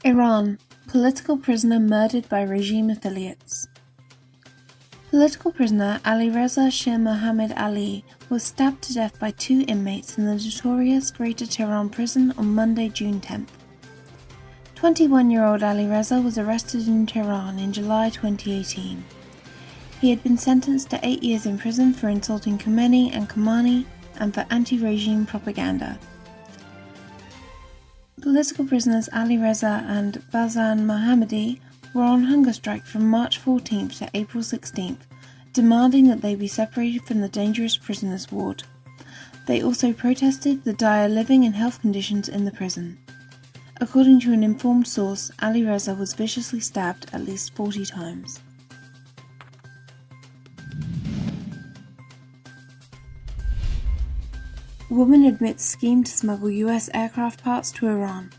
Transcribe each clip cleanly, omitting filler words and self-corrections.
Iran, political prisoner murdered by regime affiliates. Political prisoner Alireza Shir-Mohammad-Ali was stabbed to death by two inmates in the notorious Greater Tehran Prison on Monday, June 10th. 21-year-old Alireza was arrested in Tehran in July 2018. He had been sentenced to 8 years in prison for insulting Khomeini and Khamenei and for anti-regime propaganda. Political prisoners Alireza and Barzan Mohammadi were on hunger strike from March 14th to April 16th, demanding that they be separated from the dangerous prisoners' ward. They also protested the dire living and health conditions in the prison. According to an informed source, Alireza was viciously stabbed at least 40 times. Woman admits scheme to smuggle US aircraft parts to Iran.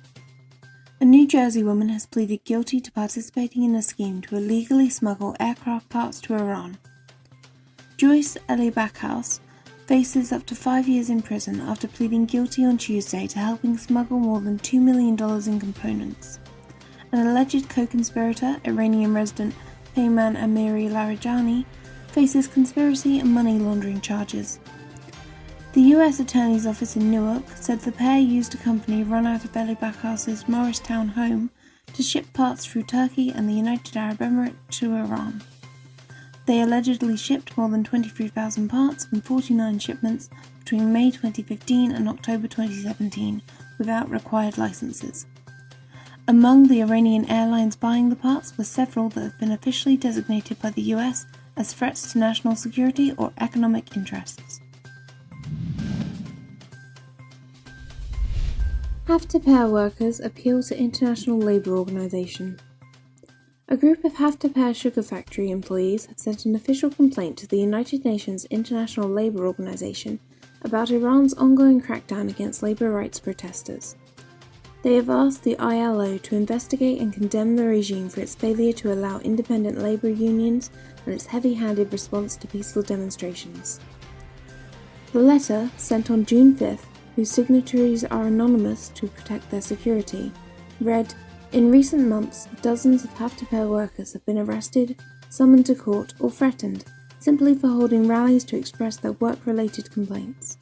A New Jersey woman has pleaded guilty to participating in a scheme to illegally smuggle aircraft parts to Iran. Joyce Ellie Backhouse faces up to 5 years in prison after pleading guilty on Tuesday to helping smuggle more than $2 million in components. An alleged co-conspirator, Iranian resident Peyman Amiri Larijani, faces conspiracy and money laundering charges. The U.S. Attorney's Office in Newark said the pair used a company run out of Ellie Backhouse's Morristown home to ship parts through Turkey and the United Arab Emirates to Iran. They allegedly shipped more than 23,000 parts in 49 shipments between May 2015 and October 2017 without required licenses. Among the Iranian airlines buying the parts were several that have been officially designated by the U.S. as threats to national security or economic interests. Have-to-Pair workers appeal to International Labour Organization. A group of Have-to-Pair sugar factory employees have sent an official complaint to the United Nations International Labour Organization about Iran's ongoing crackdown against labour rights protesters. They have asked the ILO to investigate and condemn the regime for its failure to allow independent labour unions and its heavy-handed response to peaceful demonstrations. The letter, sent on June 5th, whose signatories are anonymous to protect their security, read, "In recent months, dozens of Have-to-Pair workers have been arrested, summoned to court, or threatened, simply for holding rallies to express their work-related complaints."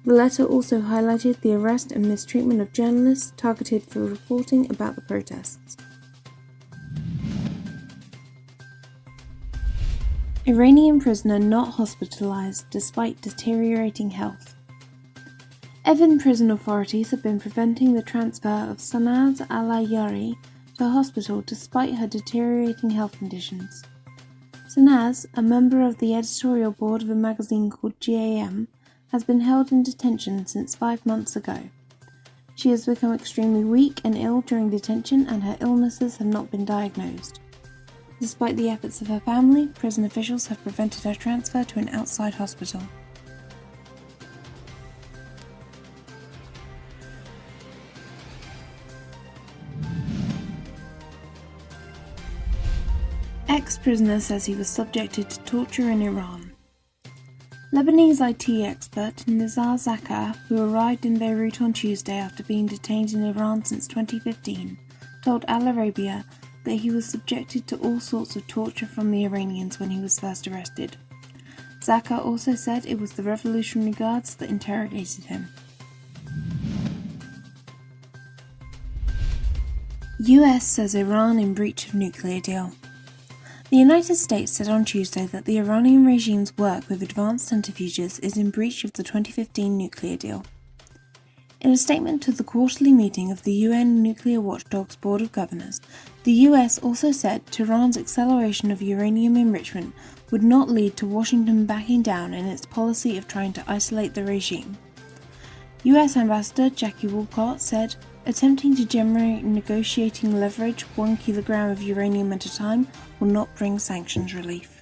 The letter also highlighted the arrest and mistreatment of journalists targeted for reporting about the protests. Iranian prisoner not hospitalized despite deteriorating health. Evin prison authorities have been preventing the transfer of Sanaz Al-Ayari to a hospital despite her deteriorating health conditions. Sanaz, a member of the editorial board of a magazine called GAM, has been held in detention since 5 months ago. She has become extremely weak and ill during detention, and her illnesses have not been diagnosed. Despite the efforts of her family, prison officials have prevented her transfer to an outside hospital. Ex-prisoner says he was subjected to torture in Iran. Lebanese IT expert Nizar Zakar, who arrived in Beirut on Tuesday after being detained in Iran since 2015, told Al Arabiya that he was subjected to all sorts of torture from the Iranians when he was first arrested. Zakar also said it was the Revolutionary Guards that interrogated him. US says Iran in breach of nuclear deal. The United States said on Tuesday that the Iranian regime's work with advanced centrifuges is in breach of the 2015 nuclear deal. In a statement to the quarterly meeting of the UN Nuclear Watchdog's Board of Governors, the US also said Tehran's acceleration of uranium enrichment would not lead to Washington backing down in its policy of trying to isolate the regime. US Ambassador Jackie Wolcott said, "Attempting to generate negotiating leverage 1 kilogram of uranium at a time will not bring sanctions relief."